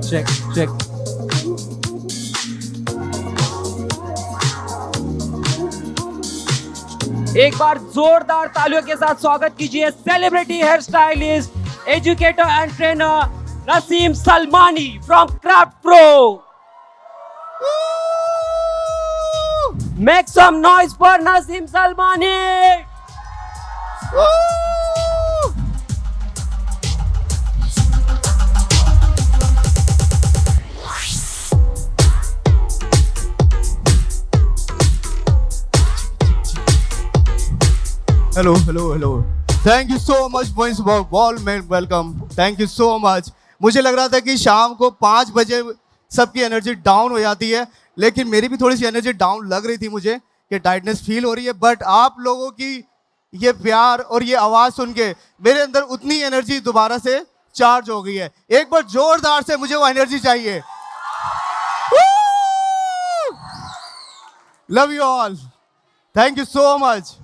Check check. एक बार जोरदार तालियों के साथ स्वागत कीजिए celebrity hair stylist, educator and trainer Naseem Salmani from Craft Pro. Make some noise for Naseem Salmani. Hello. Thank you so much, boys. Wall man, welcome. Thank you so much. मुझे लग रहा था कि शाम को 5 बजे सबकी एनर्जी डाउन हो जाती है, लेकिन मेरी भी थोड़ी सी एनर्जी डाउन लग रही थी मुझे कि टाइटनेस फील हो रही है। बट आप लोगों की ये प्यार और ये आवाज़ सुन के मेरे अंदर उतनी एनर्जी दोबारा से चार्ज हो गई है। एक बार जोरदार से मुझे वो एनर्जी चाहिए। Love you all. Thank you so much.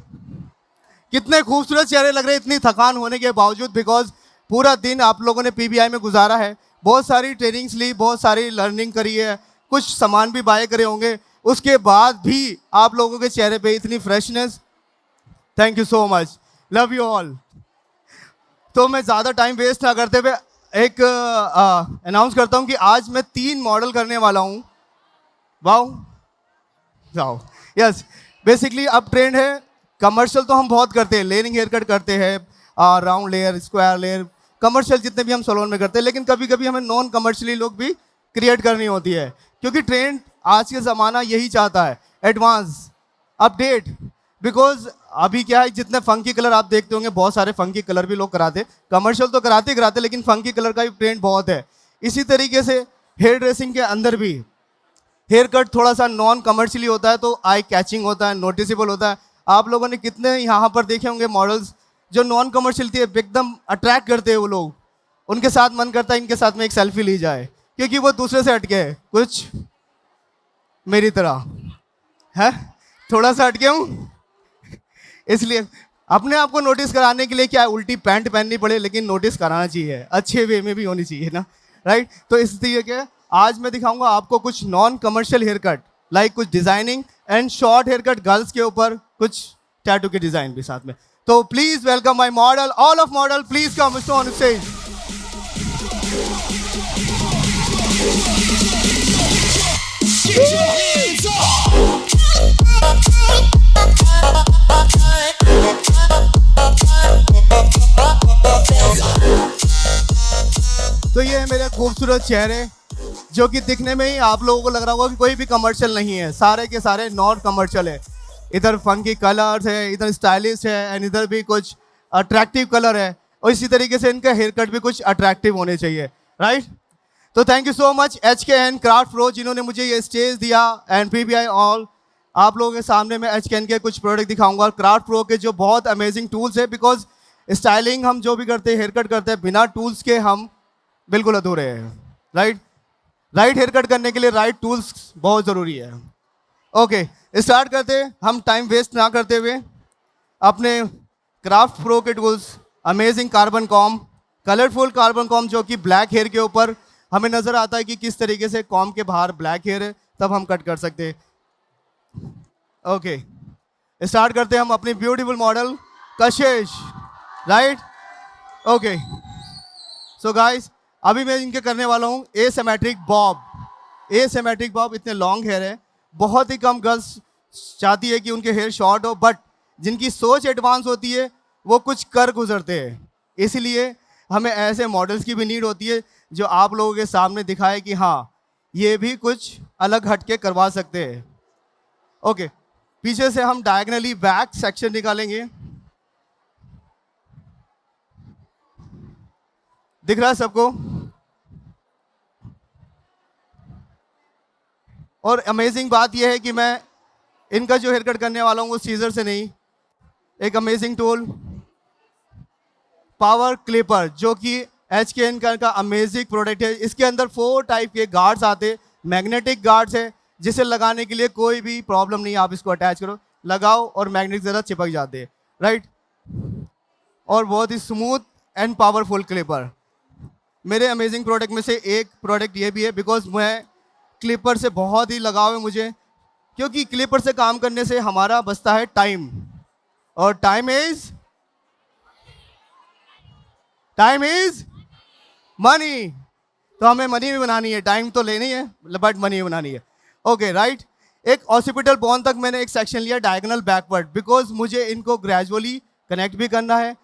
कितने खूबसूरत चेहरे लग रहे हैं इतनी थकान होने के बावजूद, बिकॉज पूरा दिन आप लोगों ने पीबीआई में गुजारा है, बहुत सारी ट्रेनिंग्स ली, बहुत सारी लर्निंग करी है, कुछ सामान भी बाय करे होंगे, उसके बाद भी आप लोगों के चेहरे पे इतनी freshness. Thank you so much. Love you all. तो मैं ज़्यादा टाइम वेस्ट ना करते हुए एक अनाउंस करता हूँ कि आज मैं 3 मॉडल करने वाला हूँ। Wow yes. बेसिकली अब ट्रेंड है, कमर्शियल तो हम बहुत करते हैं, लेयरिंग हेयर कट करते हैं, round layer, square layer, commercial जितने भी हम सैलून में करते हैं, लेकिन कभी कभी हमें नॉन कमर्शियली लुक भी क्रिएट करनी होती है, क्योंकि ट्रेंड आज के ज़माना यही चाहता है, एडवांस, अपडेट। बिकॉज अभी क्या है, जितने फंकी कलर आप देखते होंगे, बहुत सारे फंकी कलर भी लोग कराते, कमर्शियल तो कराते, लेकिन फंकी कलर का भी ट्रेंड बहुत है। इसी तरीके से हेयर ड्रेसिंग के अंदर भी हेयर कट थोड़ा सा नॉन कमर्शियली होता है, तो आई कैचिंग होता है, नोटिसेबल होता है। आप लोगों ने कितने यहाँ पर देखे होंगे मॉडल्स जो नॉन कमर्शियल थे, एकदम अट्रैक्ट करते हैं वो लोग, उनके साथ मन करता है इनके साथ में एक सेल्फी ली जाए, क्योंकि वो दूसरे से हटके है, कुछ मेरी तरह है, थोड़ा सा हटके हूँ, इसलिए अपने आप को नोटिस कराने के लिए क्या उल्टी पैंट पहननी पड़े, लेकिन नोटिस कराना चाहिए, अच्छे वे में भी होनी चाहिए ना, राइट। तो इस तरीके आज मैं दिखाऊंगा आपको कुछ non commercial hair cut, like कुछ designing and short hair cut girls के ऊपर, कुछ टैटू के डिजाइन भी साथ में। तो please welcome my model, all of model please come on stage. तो ये है मेरे खूबसूरत चेहरे, जो कि दिखने में ही आप लोगों को लग रहा होगा कि कोई भी कमर्शियल नहीं है, सारे के सारे नॉन कमर्शियल है। इधर फंकी कलर्स है, इधर स्टाइलिश है, एंड इधर भी कुछ अट्रैक्टिव कलर है, और इसी तरीके से इनका हेयर कट भी कुछ अट्रैक्टिव होने चाहिए, राइट। तो thank you so much HKN craft pro, जिन्होंने मुझे ये स्टेज दिया, एंड PBI ऑल। आप लोगों के सामने मैं HKN के कुछ प्रोडक्ट दिखाऊंगा, क्राफ्ट प्रो के जो बहुत अमेजिंग टूल्स है, बिकॉज स्टाइलिंग हम जो भी करते हैं, हेयर कट करते हैं, बिना टूल्स के हम बिल्कुल अधूरे हैं, राइट। राइट हेयर कट करने के लिए राइट टूल्स बहुत ज़रूरी है। ओके, स्टार्ट करते हैं, हम टाइम वेस्ट ना करते हुए अपने क्राफ्ट प्रो के tools, amazing carbon com, colourful carbon com, जो कि ब्लैक हेयर के ऊपर हमें नज़र आता है कि किस तरीके से कॉम के बाहर ब्लैक हेयर है, तब हम कट कर सकते हैं। ओके, स्टार्ट करते हैं हम अपनी ब्यूटीफुल मॉडल कशिश, राइट। ओके, सो गाइस, अभी मैं इनके करने वाला हूँ एसिमेट्रिक बॉब। एसिमेट्रिक बॉब, इतने लॉन्ग हेयर है, बहुत ही कम गर्ल्स चाहती है कि उनके हेयर शॉर्ट हो, बट जिनकी सोच एडवांस होती है वो कुछ कर गुजरते हैं, इसीलिए हमें ऐसे मॉडल्स की भी नीड होती है जो आप लोगों के सामने दिखाए कि हाँ, ये भी कुछ अलग हटके करवा सकते हैं। ओके, पीछे से हम डायगनली बैक सेक्शन निकालेंगे। दिख रहा है सबको? और अमेजिंग बात यह है कि मैं इनका जो हेयर कट करने वाला हूँ वो सीजर से नहीं, एक अमेजिंग टूल पावर क्लिपर, जो कि HKN का अमेजिंग प्रोडक्ट है। इसके अंदर 4 टाइप के गार्ड्स आते, मैग्नेटिक गार्ड्स है जिसे लगाने के लिए कोई भी प्रॉब्लम नहीं, आप इसको अटैच करो, लगाओ और मैग्नेट ज़रा चिपक जाते हैं, राइट। और बहुत ही स्मूथ एंड पावरफुल क्लिपर। मेरे अमेजिंग प्रोडक्ट में से एक प्रोडक्ट ये भी है, बिकॉज मैं क्लिपर से बहुत ही लगाव है मुझे, क्योंकि क्लिपर से काम करने से हमारा बचता है टाइम, और टाइम इज मनी। तो हमें मनी भी बनानी है, टाइम तो लेनी है बट मनी भी बनानी है। Okay, right. एक ऑसिपिटल बोन तक मैंने एक सेक्शन लिया डायगोनल बैकवर्ड, बिकॉज मुझे इनको ग्रेजुअली कनेक्ट भी करना है,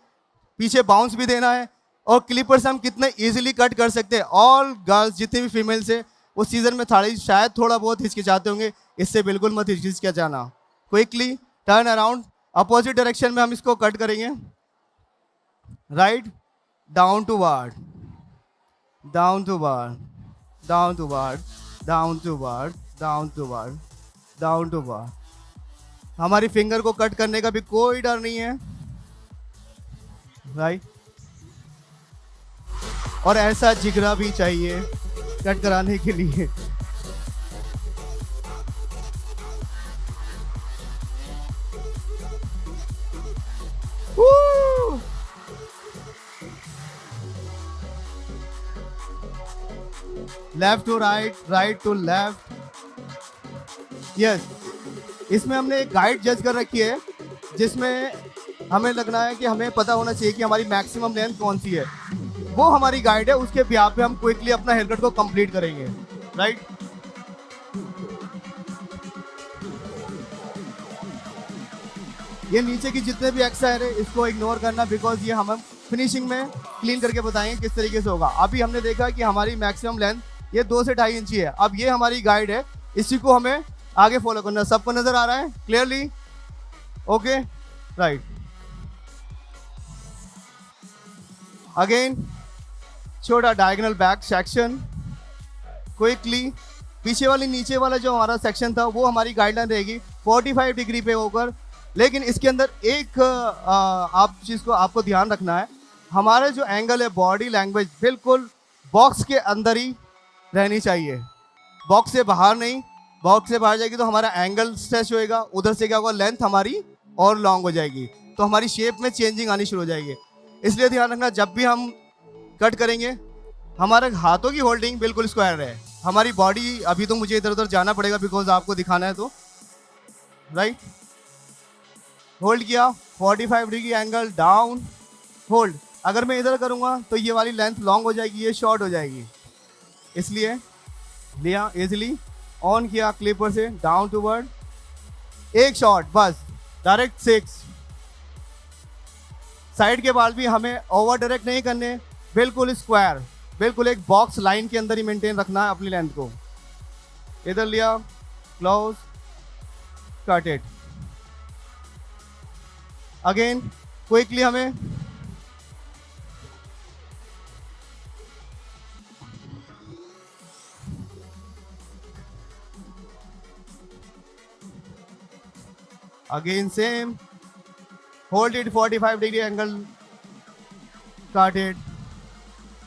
पीछे बाउंस भी देना है, और क्लिपर से हम कितने इजीली कट कर सकते हैं। ऑल गर्ल्स जितने भी फीमेल्स है वो सीजन में शायद थोड़ा बहुत हिचकिचाते होंगे, इससे बिल्कुल मत हिचकिचाना। Quickly turn around, opposite direction में हम इसको कट करेंगे, right, down toward, down toward, down toward, down toward, down toward, down toward. हमारी फिंगर को कट करने का भी कोई डर नहीं है, राइट। और ऐसा जिगरा भी चाहिए कट कराने के लिए। Left to right, right to left, yes. इसमें हमने एक गाइड जज कर रखी है, जिसमें हमें लगना है कि हमें पता होना चाहिए कि हमारी मैक्सिमम लेंथ कौन सी है, वो हमारी गाइड है। उसके बिहाफ पे हम क्विकली अपना हेयर कट को कंप्लीट करेंगे, राइट। ये नीचे की जितने भी एक्सरसाइज है इसको इग्नोर करना, बिकॉज ये हम फिनिशिंग में क्लीन करके बताएंगे किस तरीके से होगा। अभी हमने देखा कि हमारी मैक्सिमम लेंथ ये 2 से 2.5 इंची है। अब ये हमारी गाइड है, इसी को हमें आगे फॉलो करना। सबको नजर आ रहा है क्लियरली? Okay, right. अगेन छोटा डायगोनल बैक सेक्शन, क्विकली पीछे वाली नीचे वाला जो हमारा सेक्शन था वो हमारी गाइडलाइन रहेगी 45 डिग्री पे होकर। लेकिन इसके अंदर एक आप चीज़ को आपको ध्यान रखना है, हमारे जो एंगल है, बॉडी लैंग्वेज बिल्कुल बॉक्स के अंदर ही रहनी चाहिए, बॉक्स से बाहर नहीं। बॉक्स से बाहर जाएगी तो हमारा एंगल स्ट्रेच होएगा, उधर से क्या होगा, लेंथ हमारी और लॉन्ग हो जाएगी, तो हमारी शेप में चेंजिंग आनी शुरू हो जाएगी। इसलिए ध्यान रखना, जब भी हम कट करेंगे हमारे हाथों की होल्डिंग बिल्कुल स्क्वायर रहे। हमारी बॉडी, अभी तो मुझे इधर उधर जाना पड़ेगा बिकॉज आपको दिखाना है, तो राइट, होल्ड किया 45 डिग्री एंगल, डाउन, होल्ड। अगर मैं इधर करूँगा तो ये वाली लेंथ लॉन्ग हो जाएगी, ये शॉर्ट हो जाएगी, इसलिए लिया इजिली, ऑन किया क्लिपर से, डाउन टू वर्ड, एक शॉट बस, डायरेक्ट 6। साइड के बाल भी हमें ओवर डायरेक्ट नहीं करने, बिल्कुल स्क्वायर, बिल्कुल एक बॉक्स लाइन के अंदर ही मेंटेन रखना है अपनी लेंथ को। इधर लिया, close, cut it. Again quickly हमें again same, hold it 45 degree angle, cut it.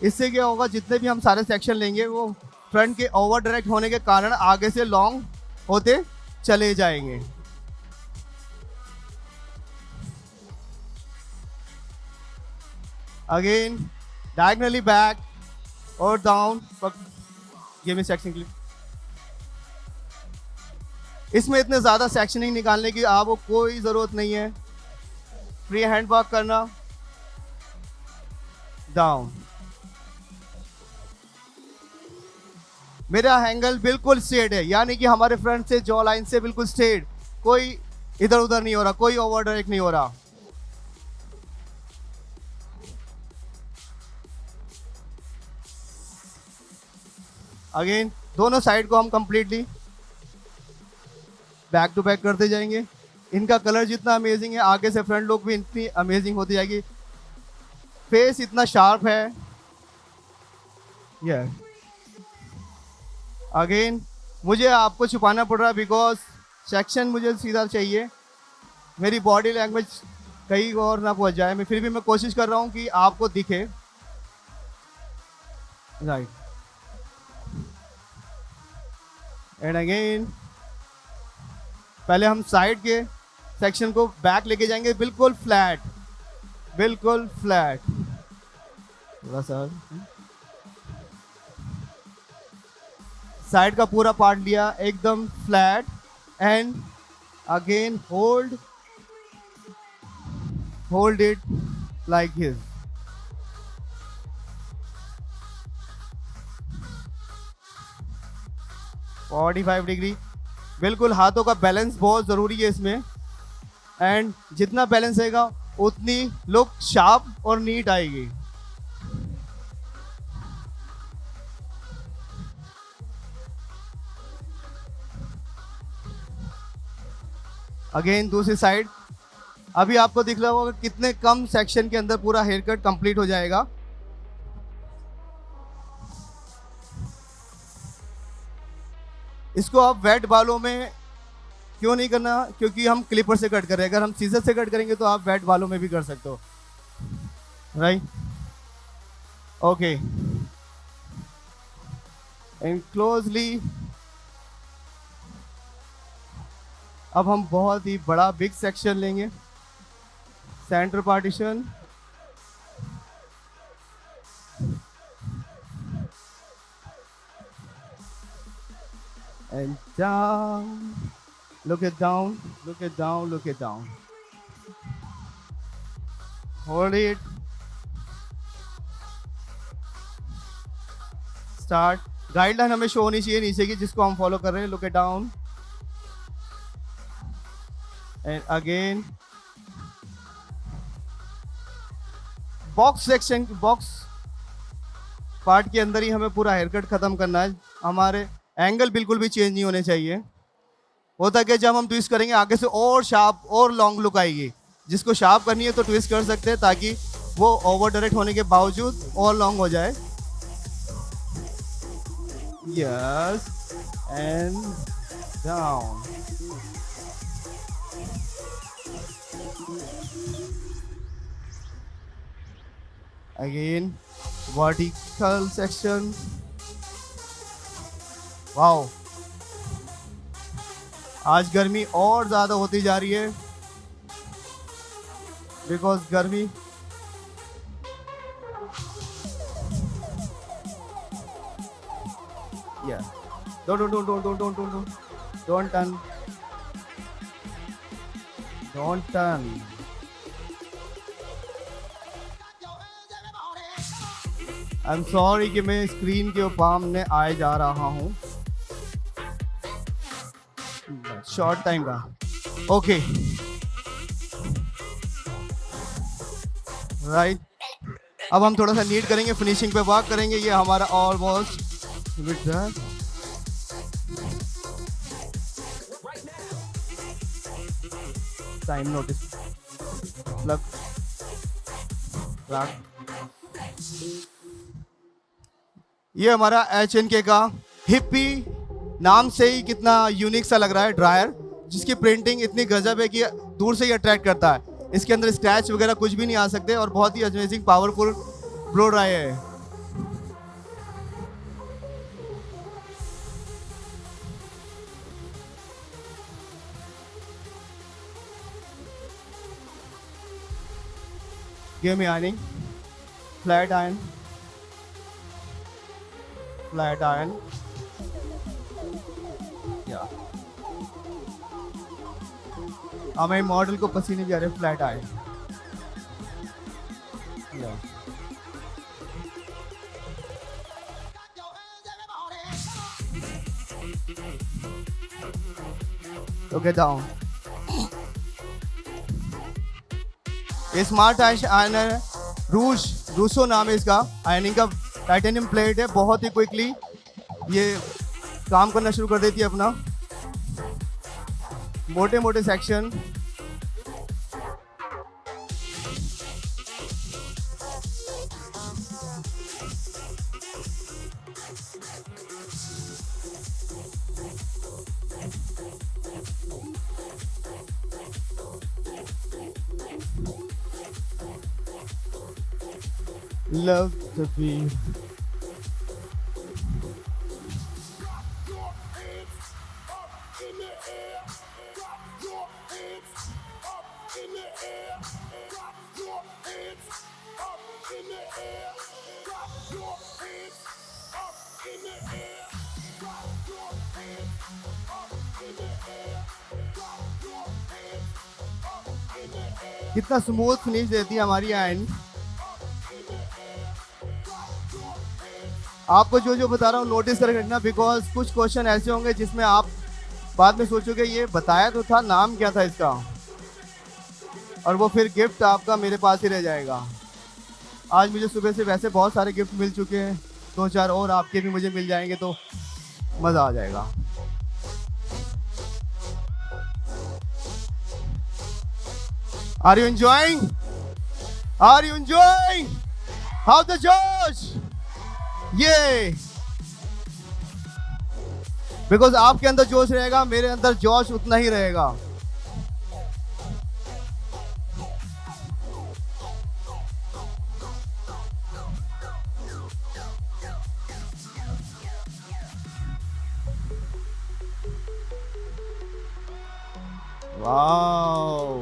इससे क्या होगा, जितने भी हम सारे सेक्शन लेंगे वो फ्रंट के ओवर डायरेक्ट होने के कारण आगे से लॉन्ग होते चले जाएंगे। अगेन डायगोनली बैक और down, give me section clip. इसमें इतने ज़्यादा सेक्शनिंग निकालने की आपको कोई ज़रूरत नहीं है, फ्री हैंड वर्क करना, डाउन। मेरा एंगल बिल्कुल स्ट्रेट है, यानी कि हमारे फ्रंट से जॉ लाइन से बिल्कुल स्ट्रेट, कोई इधर उधर नहीं हो रहा, कोई ओवर डायरेक्ट नहीं हो रहा। अगेन दोनों साइड को हम कंप्लीटली बैक टू बैक करते जाएंगे। इनका कलर जितना अमेजिंग है, आगे से फ्रंट लुक भी इतनी अमेजिंग होती जाएगी। फेस इतना शार्प है। अगेन मुझे आपको छुपाना पड़ रहा है बिकॉज सेक्शन मुझे सीधा चाहिए, मेरी बॉडी लैंग्वेज कहीं और ना पहुंच जाए। मैं फिर भी मैं कोशिश कर रहा हूं कि आपको दिखे। राइट एंड अगेन पहले हम साइड के सेक्शन को बैक लेके जाएंगे, बिल्कुल फ्लैट, बिल्कुल फ्लैट। थोड़ा सा साइड का पूरा पार्ट लिया एकदम flat and again hold it like this. Forty 45 degree. बिल्कुल हाथों का बैलेंस बहुत ज़रूरी है इसमें, एंड जितना बैलेंस रहेगा उतनी लुक शार्प और नीट आएगी। अगेन दूसरी साइड। अभी आपको दिख रहा होगा कितने कम सेक्शन के अंदर पूरा हेयर कट कंप्लीट हो जाएगा। इसको आप वेट बालों में क्यों नहीं करना, क्योंकि हम क्लिपर से कट कर रहे हैं। अगर हम सीजर से कट करेंगे तो आप वेट बालों में भी कर सकते हो। Right okay and closely. अब हम बहुत ही बड़ा बिग सेक्शन लेंगे, centre partition. And down, look it down, look it down, look it down. Hold it. Start. Guideline हमें शो होनी चाहिए नीचे की, जिसको हम फॉलो कर रहे हैं। Look it down. And again. Box section, box part के अंदर ही हमें पूरा हेयर कट खत्म करना है। हमारे एंगल बिल्कुल भी चेंज नहीं होने चाहिए। होता क्या, जब हम ट्विस्ट करेंगे आगे से और शार्प और लॉन्ग लुक आएगी। जिसको शार्प करनी है तो ट्विस्ट कर सकते हैं, ताकि वो ओवर डायरेक्ट होने के बावजूद और लॉन्ग हो जाए। Yes and down. Again vertical section. Wow, आज गर्मी और ज़्यादा होती जा रही है बिकॉज गर्मी don't turn. I am sorry कि मैं स्क्रीन के सामने आए जा रहा हूँ, शॉर्ट टाइम का। ओके राइट, अब हम थोड़ा सा नीट करेंगे, फिनिशिंग पे वर्क करेंगे। ये हमारा ऑलमोस्ट टाइम नोटिस प्लग। ये हमारा H&K का हिप्पी नाम से ही कितना यूनिक सा लग रहा है ड्रायर, जिसकी प्रिंटिंग इतनी गजब है कि दूर से ही अट्रैक्ट करता है। इसके अंदर स्क्रैच वगैरह कुछ भी नहीं आ सकते, और बहुत ही अमेजिंग पावरफुल ब्लो ड्रायर है। Give me ironing, flat iron, flat iron. Yeah. हमें मॉडल को पसीने भी आ रहे, flat iron. Yeah. So get down. Smart ironer है, रूसो नाम है इसका। आयरनिंग का टाइटेनियम प्लेट है, बहुत ही क्विकली ये काम करना शुरू कर देती है अपना। मोटे मोटे सेक्शन, love the beat. कितना स्मूथ फिनिश देती है हमारी एंड। आपको जो जो बता रहा हूँ नोटिस करके रखना, बिकॉज कुछ क्वेश्चन ऐसे होंगे जिसमें आप बाद में सोचोगे ये बताया तो था, नाम क्या था इसका, और वो फिर गिफ्ट आपका मेरे पास ही रह जाएगा। आज मुझे सुबह से वैसे बहुत सारे गिफ्ट मिल चुके हैं, 2-4 और आपके भी मुझे मिल जाएंगे तो मज़ा आ जाएगा। Are you enjoying? Are you enjoying? How's the Josh? ये बिकॉज आपके अंदर जोश रहेगा, मेरे अंदर जोश उतना ही रहेगा। वाओ,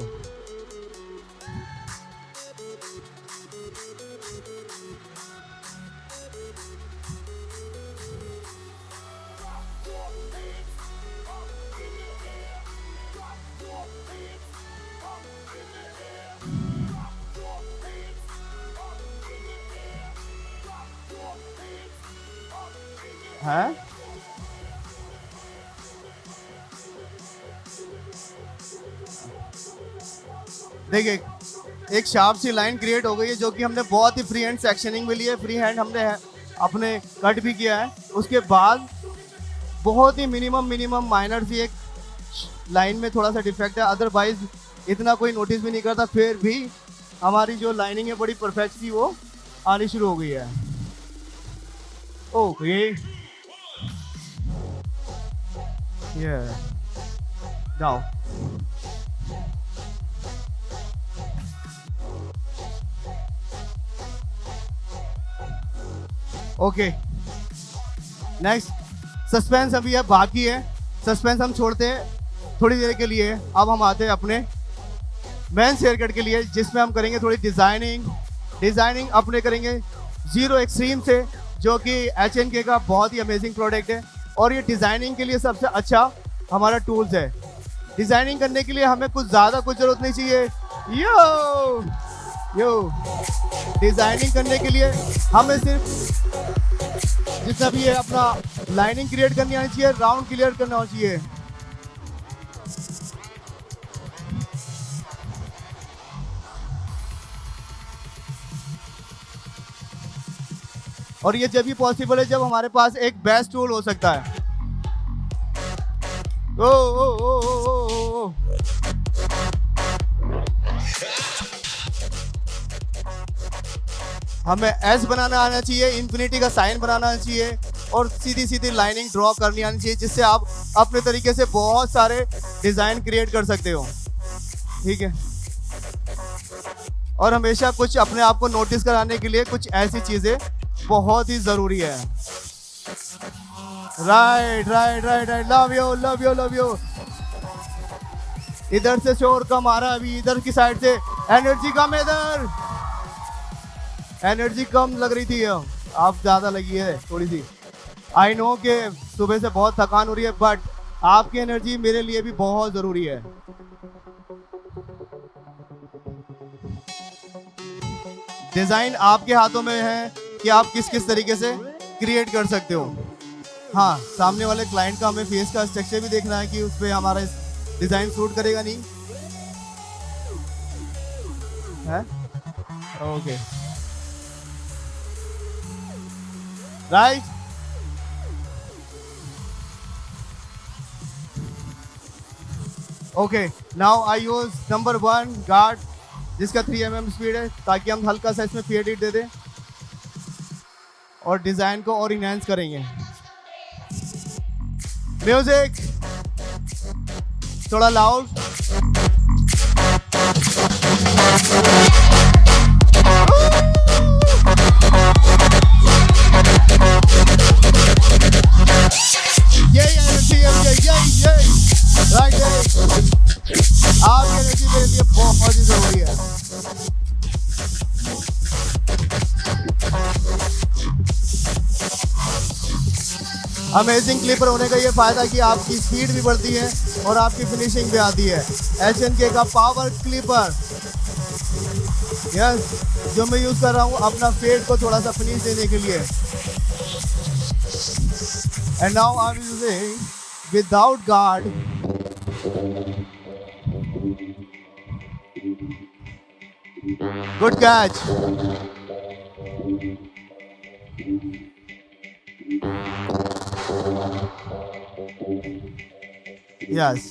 है देखिए एक शार्प सी लाइन क्रिएट हो गई है, जो कि हमने बहुत ही फ्री हैंड सेक्शनिंग में लिए, फ्री हैंड हमने अपने कट भी किया है। उसके बाद बहुत ही मिनिमम माइनर सी एक लाइन में थोड़ा सा डिफेक्ट है, अदरवाइज इतना कोई नोटिस भी नहीं करता। फिर भी हमारी जो लाइनिंग है बड़ी परफेक्ट सी वो आनी शुरू हो गई है। ओके, जाओ। ओके, नेक्स्ट सस्पेंस अभी है, बाकी है। सस्पेंस हम छोड़ते हैं थोड़ी देर के लिए। अब हम आते हैं अपने मेंस हेयर कट के लिए, जिसमें हम करेंगे थोड़ी डिजाइनिंग अपने करेंगे जीरो एक्सट्रीम से, जो कि HNK का बहुत ही अमेजिंग प्रोडक्ट है। और ये डिजाइनिंग के लिए सबसे अच्छा हमारा टूल्स है। डिजाइनिंग करने के लिए हमें कुछ ज़्यादा कुछ जरूरत नहीं चाहिए। यो डिजाइनिंग करने के लिए हमें सिर्फ जितना भी है अपना लाइनिंग क्रिएट करनी आनी चाहिए, राउंड क्लियर करना होना चाहिए। और ये जब भी पॉसिबल है जब हमारे पास एक बेस्ट टूल हो सकता है। ओ ओ ओ ओ ओ ओ हमें एस बनाना आना चाहिए, इन्फिनिटी का साइन बनाना आना चाहिए, और सीधी सीधी लाइनिंग ड्रॉ करनी आनी चाहिए, जिससे आप अपने तरीके से बहुत सारे डिजाइन क्रिएट कर सकते हो। ठीक है, और हमेशा कुछ अपने आप को नोटिस कराने के लिए कुछ ऐसी चीजें बहुत ही जरूरी है। Right right right right, love you love you love you. इधर से शोर कम आ रहा है, अभी इधर की साइड से एनर्जी कम है, इधर एनर्जी कम लग रही थी, आप ज्यादा लगी है थोड़ी सी। आई नो कि सुबह से बहुत थकान हो रही है, बट आपकी एनर्जी मेरे लिए भी बहुत जरूरी है। डिजाइन आपके हाथों में है कि आप किस किस तरीके से क्रिएट कर सकते हो। हाँ, सामने वाले क्लाइंट का हमें फेस का स्ट्रक्चर भी देखना है कि उस पर हमारा डिजाइन सूट करेगा नहीं है। Okay, right. Okay, now I use number 1 guard जिसका 3 mm स्पीड है, ताकि हम हल्का सा इसमें फेड दे दें और डिजाइन को और इनहेंस करेंगे। म्यूजिक थोड़ा लाउड। यही एनर्जी है, यही राइट है। आपकी एनर्जी मेरे लिए बहुत ही जरूरी है। अमेजिंग क्लिपर होने का ये फायदा कि आपकी स्पीड भी बढ़ती है और आपकी फिनिशिंग भी आती है। HNK का पावर क्लिपर, यस, जो मैं यूज कर रहा हूँ अपना फेड को थोड़ा सा फिनिश देने के लिए। And now I am using without guard. Good catch. Yes.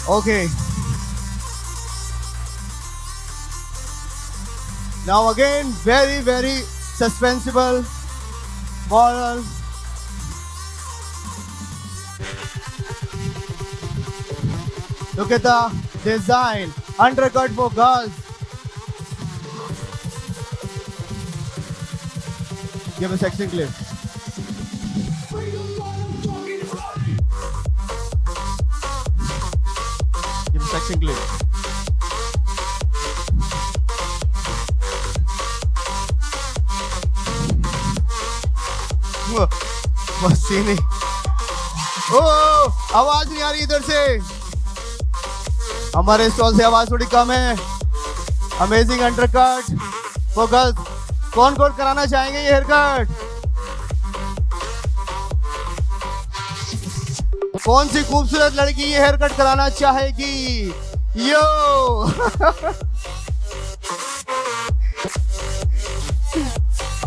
Okay. Now again, very suspenseful moral. Look at the design. Undercut for girls. Give a sexy clip. Give a sexy clip. बस सीने। ओह, आवाज नहीं आ रही इधर से। हमारे stall से आवाज थोड़ी कम है। Amazing undercut for girls. कौन कौन कराना चाहेंगे ये हेयर कट? कौन सी खूबसूरत लड़की ये हेयर कट कराना चाहेगी? यो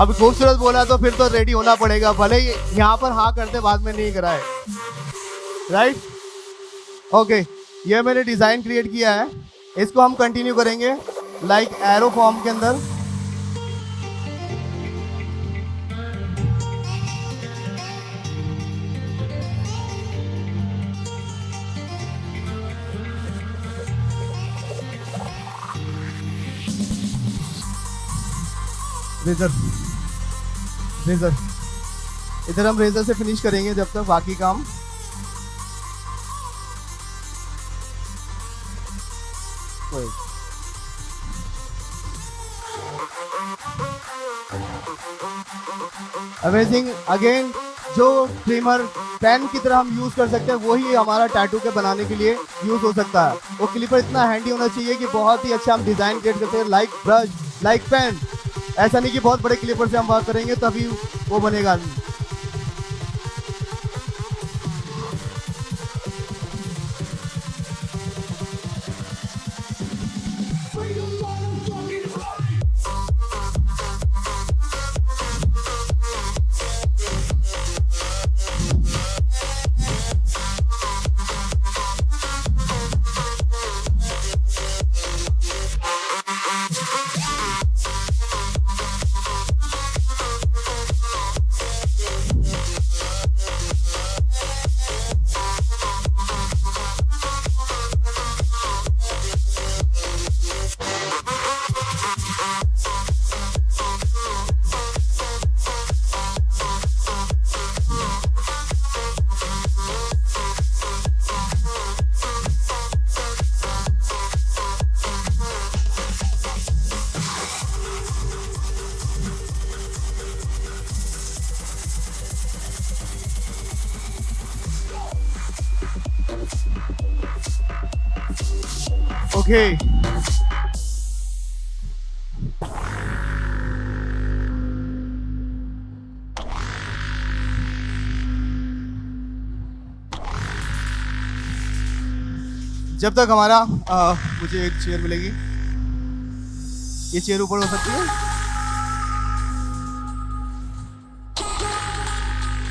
अब खूबसूरत बोला तो फिर तो रेडी होना पड़ेगा, भले यहाँ पर हाँ करते बाद में नहीं कराए, राइट? ओके, ये मैंने डिजाइन क्रिएट किया है, इसको हम कंटिन्यू करेंगे लाइक एरो फॉर्म के अंदर। रेजर रेजर इधर हम रेजर से फिनिश करेंगे जब तक बाकी काम। अमेजिंग। अगेन जो ट्रिमर पेन की तरह हम यूज कर सकते हैं वही हमारा टैटू के बनाने के लिए यूज हो सकता है। वो क्लिपर इतना हैंडी होना चाहिए कि बहुत ही अच्छा हम डिजाइन क्रिएट करते हैं, लाइक ब्रश, लाइक पेन। ऐसा नहीं कि बहुत बड़े क्लिपर से हम वर्क करेंगे तभी वो बनेगा। Okay. जब तक हमारा मुझे एक चेयर मिलेगी, ये चेयर ऊपर हो सकती है,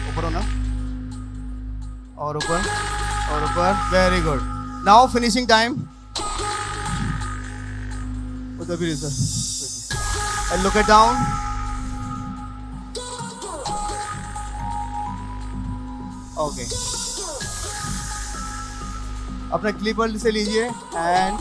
ऊपर होना, और ऊपर और ऊपर, very good. Now finishing time, उधर भी sir, look it down, okay. अपना क्लिपर से लीजिए and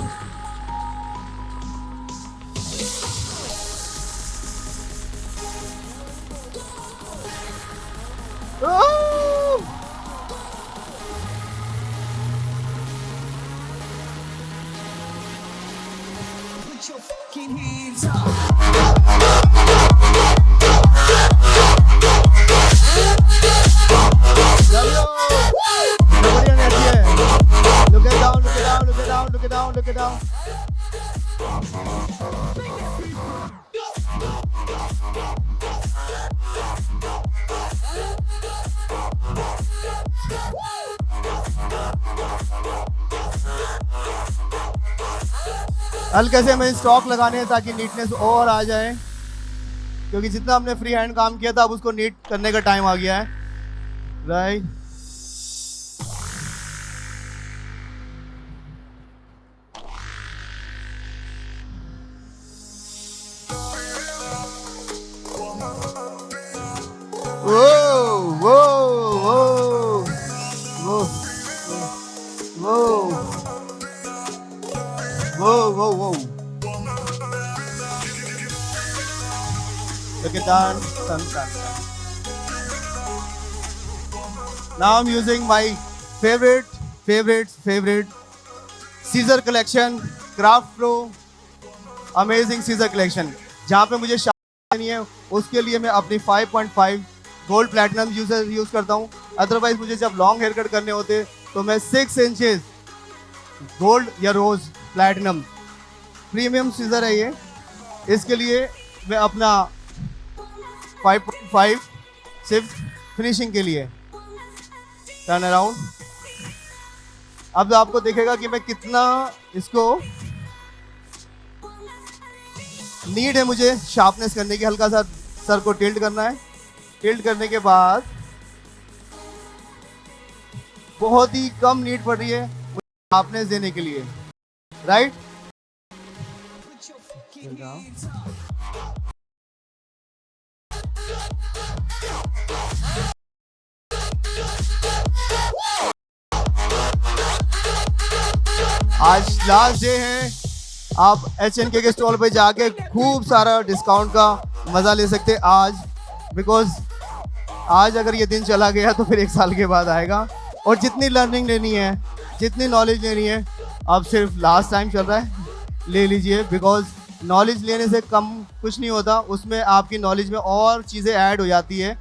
Put your fucking hands up. Look it down, look it down, look it down, look it down, look it down. हल्के से हमें stock लगाने हैं ताकि नीटनेस और आ जाए, क्योंकि जितना हमने फ्री हैंड काम किया था अब उसको नीट करने का टाइम आ गया है, right. Whoa, whoa, whoa, whoa, whoa, whoa, whoa, whoa. Look at that, sun. Now I'm using my favorite scissor collection, Craft Pro, amazing scissor collection. जहाँ पे मुझे नहीं है उसके लिए मैं अपनी 5.5 गोल्ड प्लैटिनम यूज करता हूँ। अदरवाइज मुझे जब लॉन्ग हेयर कट करने होते तो मैं 6 इंचेस गोल्ड या रोज प्लैटिनम प्रीमियम सीजर है ये, इसके लिए मैं अपना 5.5 सिर्फ फिनिशिंग के लिए टर्न अराउंड। अब आपको देखेगा कि मैं कितना इसको नीड है मुझे शार्पनेस करने की। हल्का सा सर को टिल्ट करना है, टिल्ट करने के बाद बहुत ही कम नीड पड़ रही है शार्पनेस देने के लिए, राइट। आज लास्ट डे है, आप HNK के स्टॉल पे जाके खूब सारा डिस्काउंट का मजा ले सकते हैं आज, बिकॉज आज अगर ये दिन चला गया तो फिर 1 साल के बाद आएगा। और जितनी लर्निंग लेनी है, जितनी नॉलेज लेनी है, अब सिर्फ लास्ट टाइम चल रहा है, ले लीजिए। बिकॉज नॉलेज लेने से कम कुछ नहीं होता, उसमें आपकी नॉलेज में और चीज़ें ऐड हो जाती है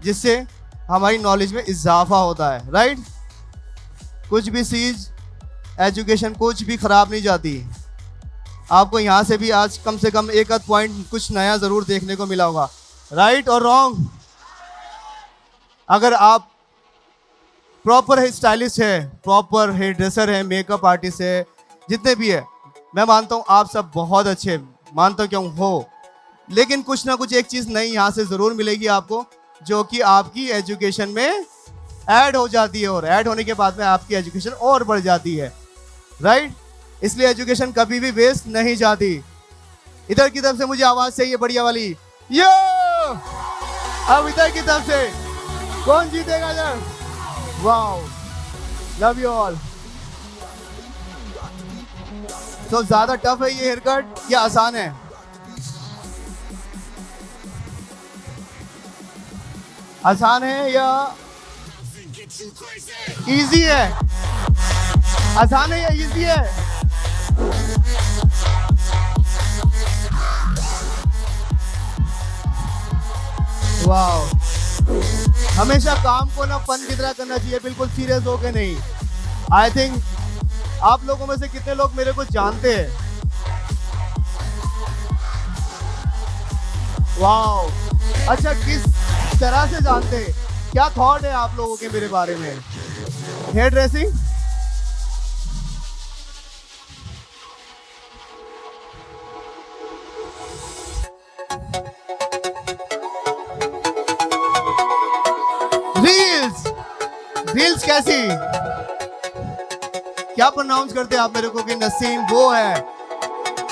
जिससे हमारी नॉलेज में इजाफा होता है, राइट। कुछ भी चीज़ एजुकेशन कुछ भी ख़राब नहीं जाती। आपको यहाँ से भी आज कम से कम एक आध पॉइंट कुछ नया ज़रूर देखने को मिला होगा, राइट और रॉन्ग। अगर आप प्रॉपर हेयर स्टाइलिस्ट है, प्रॉपर हेयर ड्रेसर है, मेकअप आर्टिस्ट है, जितने भी है, मैं मानता हूँ आप सब बहुत अच्छे, मानता हूँ क्यों हो, लेकिन कुछ ना कुछ एक चीज़ नई यहाँ से ज़रूर मिलेगी आपको, जो कि आपकी एजुकेशन में ऐड हो जाती है, और ऐड होने के बाद में आपकी एजुकेशन और बढ़ जाती है, राइट। इसलिए एजुकेशन कभी भी वेस्ट नहीं जाती। इधर की तरफ से मुझे आवाज़ चाहिए बढ़िया वाली, यो। अब इधर की तरफ से कौन जीतेगा इधर? Wow, love you all. तो ज्यादा टफ है ये हेयर कट या आसान है? आसान है या इजी है? आसान है या इजी है? वाओ, हमेशा काम को ना फन की तरह करना चाहिए, बिल्कुल सीरियस होके नहीं। आई थिंक आप लोगों में से कितने लोग मेरे को जानते हैं? वाओ, अच्छा, किस तरह से जानते हैं? क्या थॉट है आप लोगों के मेरे बारे में? हेयर ड्रेसिंग, कैसी? क्या प्रोनाउंस करते हैं आप मेरे को कि नसीम वो है?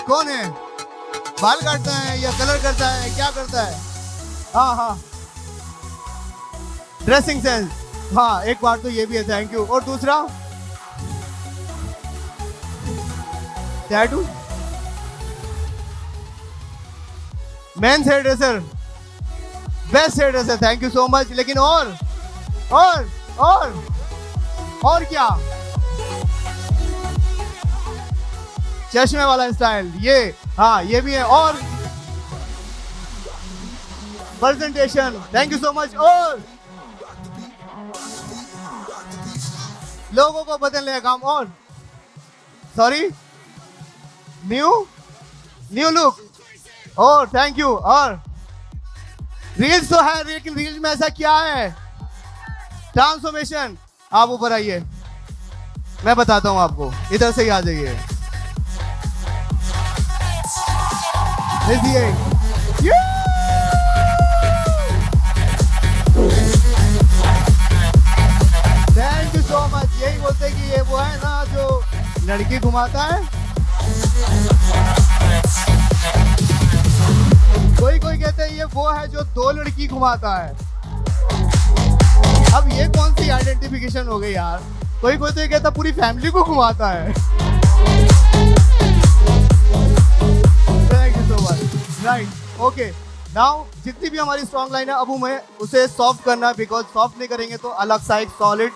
कौन है? बाल काटता है या कलर करता है, क्या करता है? हाँ हाँ, ड्रेसिंग सेंस, हाँ एक बार तो ये भी है, थैंक यू। और दूसरा tattoo, men's hair dresser, best hair dresser, thank you so much. लेकिन और क्या? चश्मे वाला स्टाइल, ये हाँ ये भी है। और presentation, thank you so much. और लोगों को बदलने का काम। और सॉरी, न्यू लुक, और थैंक यू। और रील्स तो है, लेकिन रील्स में ऐसा क्या है? ट्रांसफॉर्मेशन। आप ऊपर आइए, मैं बताता हूं आपको, इधर से ही आ जाइए। Thank you so much. यही बोलते कि ये वो है ना जो लड़की घुमाता है। कोई कहते हैं ये वो है जो दो लड़की घुमाता है। अब ये कौन सी आइडेंटिफिकेशन हो गई यार? कोई तो ये कहता पूरी फैमिली को घुमाता है। Thank you so much. Right, okay, now जितनी भी हमारी स्ट्रॉन्ग लाइन है अब हमें उसे सॉफ्ट करना है, बिकॉज सॉफ्ट नहीं करेंगे तो अलग सा एक सॉलिड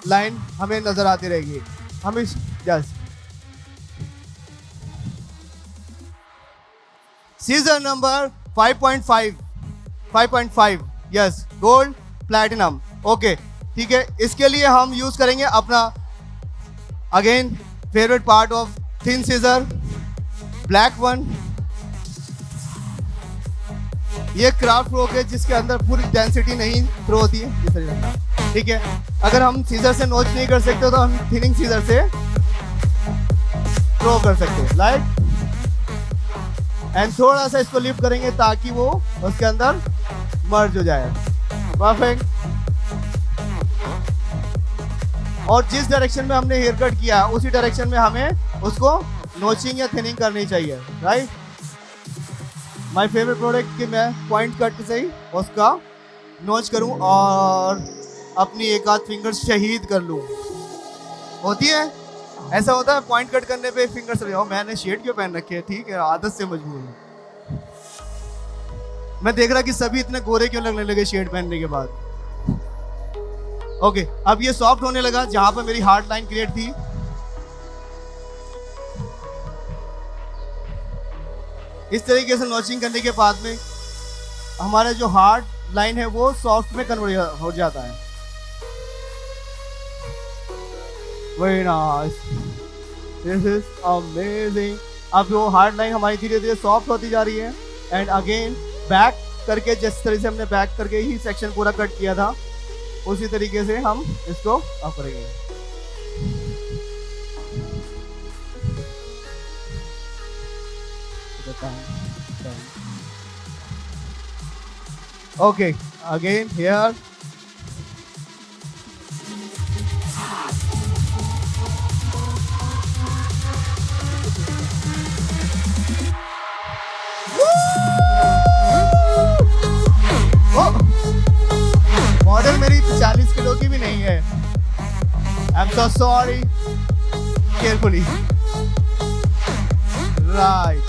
लाइन हमें नजर आती रहेगी। हम इस just season number 5.5 yes, gold platinum. Okay ठीक है, इसके लिए हम यूज करेंगे अपना again favourite part of thin scissor, black one. ये क्राफ्ट रोक है जिसके अंदर पूरी डेंसिटी नहीं थ्रो होती है, इस तरीके से। ठीक है, अगर हम सीजर से नोच नहीं कर सकते तो हम थिनिंग सीजर से थ्रो कर सकते हैं, लाइक। एंड थोड़ा सा इसको लिफ्ट करेंगे ताकि वो उसके अंदर मर्ज हो जाए। परफेक्ट। और जिस डायरेक्शन में हमने हेयर कट किया उसी डायरेक्शन में हमें उसको नोचिंग या थिनिंग करनी चाहिए, राइट। माय फेवरेट प्रोडक्ट कि मैं पॉइंट कट से ही उसका नोच करूं और अपनी एक आध फिंगर शहीद कर लूं। होती है, ऐसा होता है पॉइंट कट करने पे फिंगर से जाओ, मैंने शेड क्यों पहन रखे है, ठीक है आदत से मजबूर हूँ। मैं देख रहा कि सभी इतने गोरे क्यों लगने लगे शेड पहनने के बाद। ओके, अब ये सॉफ्ट होने लगा जहां पर मेरी हार्ड लाइन क्रिएट थी। इस तरीके से नॉचिंग करने के बाद में हमारा जो हार्ड लाइन है वो सॉफ्ट में कन्वर्ट हो जाता है। Very nice, this is amazing. अब वो हार्ड लाइन हमारी धीरे धीरे सॉफ्ट होती जा रही है। एंड अगेन बैक करके, जिस तरह से हमने बैक करके ही सेक्शन पूरा कट किया था उसी तरीके से हम इसको अप करेंगे। ओके, अगेन हियर मॉडल मेरी 40 किलो की भी नहीं है। I am so sorry. Carefully, right.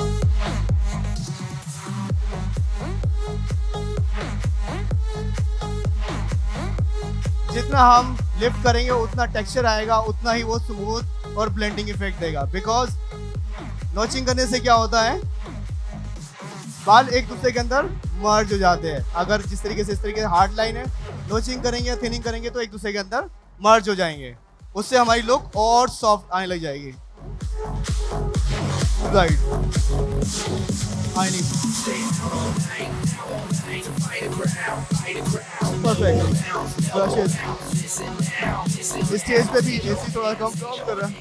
जितना हम लिफ्ट करेंगे उतना टेक्सचर आएगा, उतना ही वो स्मूथ और ब्लेंडिंग इफेक्ट देगा। बिकॉज नोचिंग करने से क्या होता है, बाल एक दूसरे के अंदर मर्ज हो जाते हैं। अगर जिस तरीके से इस तरीके से हार्ड लाइन है, नोचिंग करेंगे या थिनिंग करेंगे तो एक दूसरे के अंदर मर्ज हो जाएंगे। उससे हमारी लुक और सॉफ्ट आने लग जाएगी। Right, perfect. ब्रशेस स्टेज पे भी एसी थोड़ा कम कर रहा है।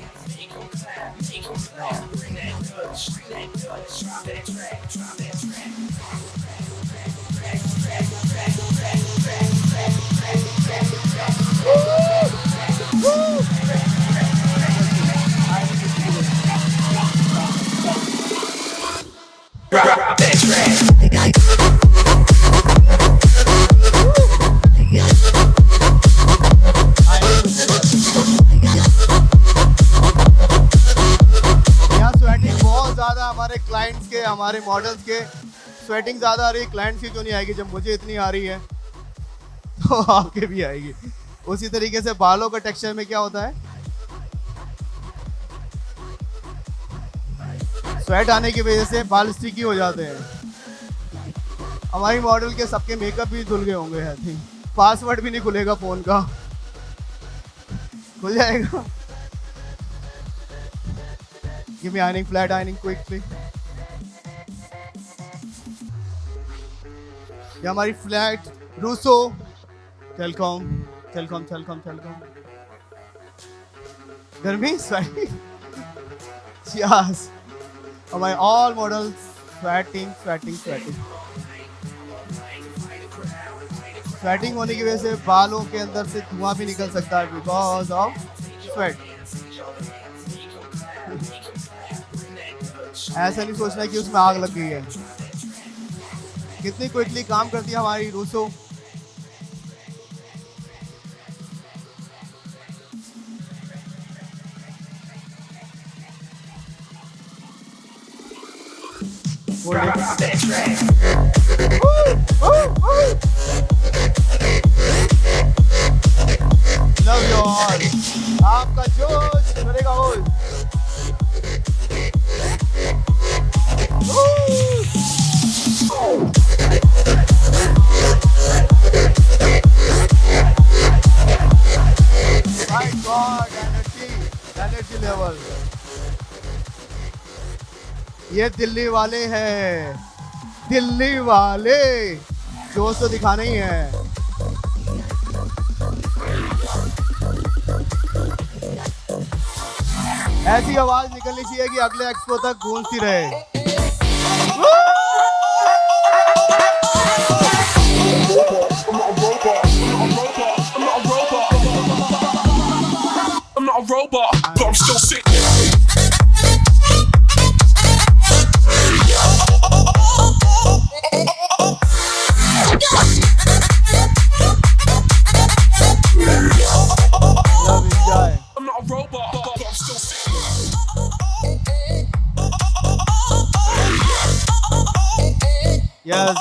हमारे मॉडल्स के स्वेटिंग ज़्यादा आ रही है, क्लाइंट्स की क्यों नहीं आएगी? जब मुझे इतनी आ रही है तो आपके भी आएगी। उसी तरीके से बालों का टेक्सचर में क्या होता है, स्वेट आने की वजह से बाल स्टिकी हो जाते हैं। हमारी मॉडल के सबके मेकअप भी धुल गए होंगे आई थिंक। पासवर्ड भी नहीं खुलेगा फोन का, खुल जाएगा। Give me ironing, flat ironing quickly. ये हमारी फ्लैट रूसो टेलकॉम टेलकॉम टेलकॉम टेलकॉम गर्मी सॉरी यस हमारे all models sweating sweating sweating sweating होने की वजह से बालों के अंदर से धुआं भी निकल सकता है बिकॉज ऑफ स्वेट। ऐसा नहीं सोचना कि उसमें आग लग गई है। कितनी क्विकली काम करती है हमारी रूसो। Love you all. आपका जोश करेगा whole. My God, energy level. ये दिल्ली वाले हैं, दिल्ली वाले जोश तो दिखाना ही है। ऐसी आवाज निकलनी चाहिए कि अगले एक्सपो तक गूंजती रहे। I'm not a robot, but I'm still sick. Love is joy. I'm not a robot, but I'm still sick. Yes.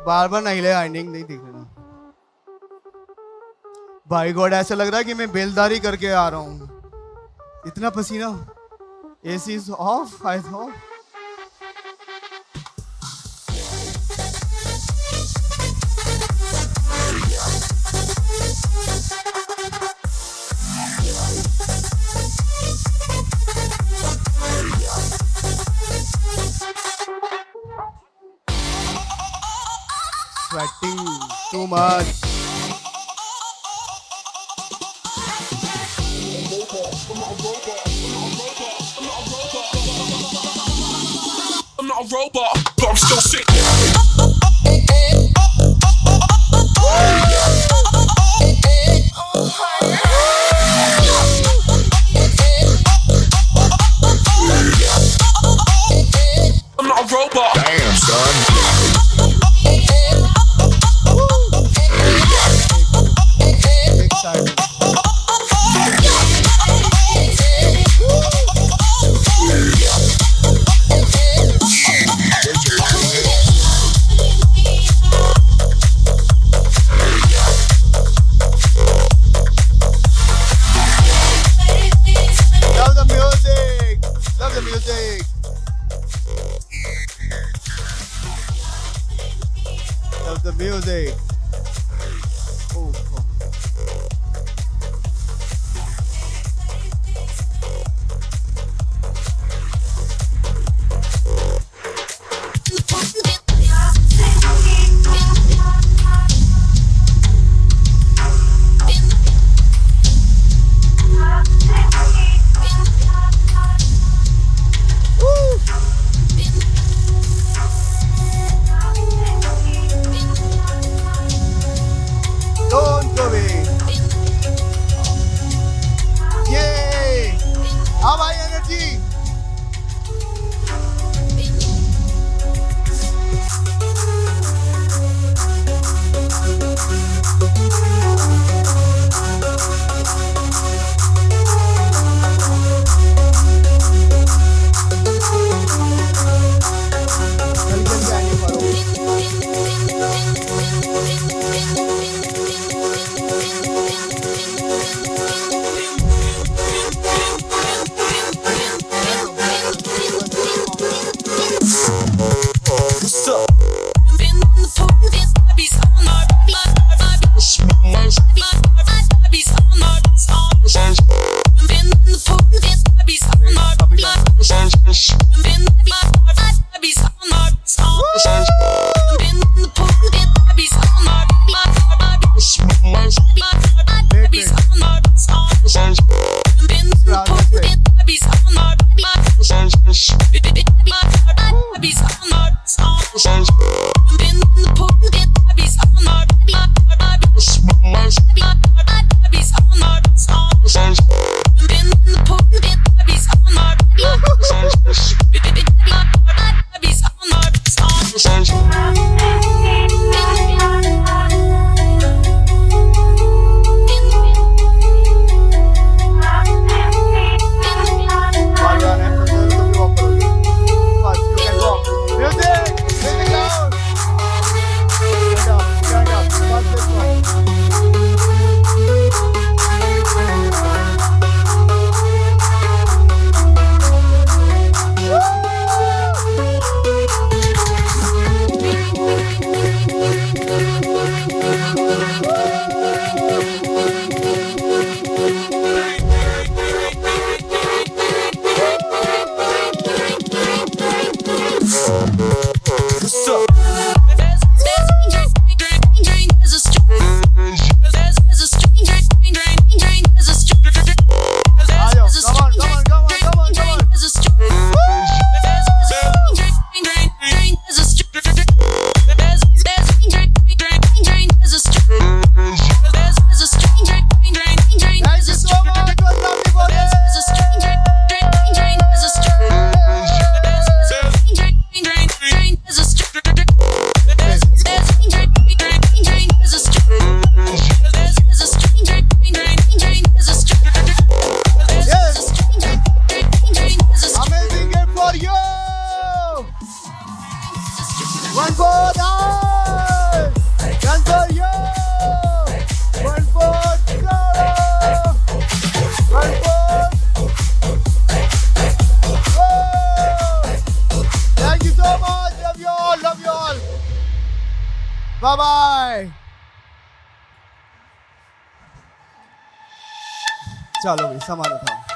बार बार नहीं ले आइनिंग नहीं दिख रहा भाई गॉड। ऐसा लग रहा है कि मैं बेलदारी करके आ रहा हूँ, इतना पसीना। AC is of I thought. Sweating too much. I'm not a robot, but I'm still sick. I'm not a robot. Damn, son. Excited. Love the music. Love the music. Love the music. Oh, oh. One for us! One for you! One for Sarah! One for... Whoa! Thank you so much! Love you all! Love you all! Bye-bye! चलो भाई सामान उठाओ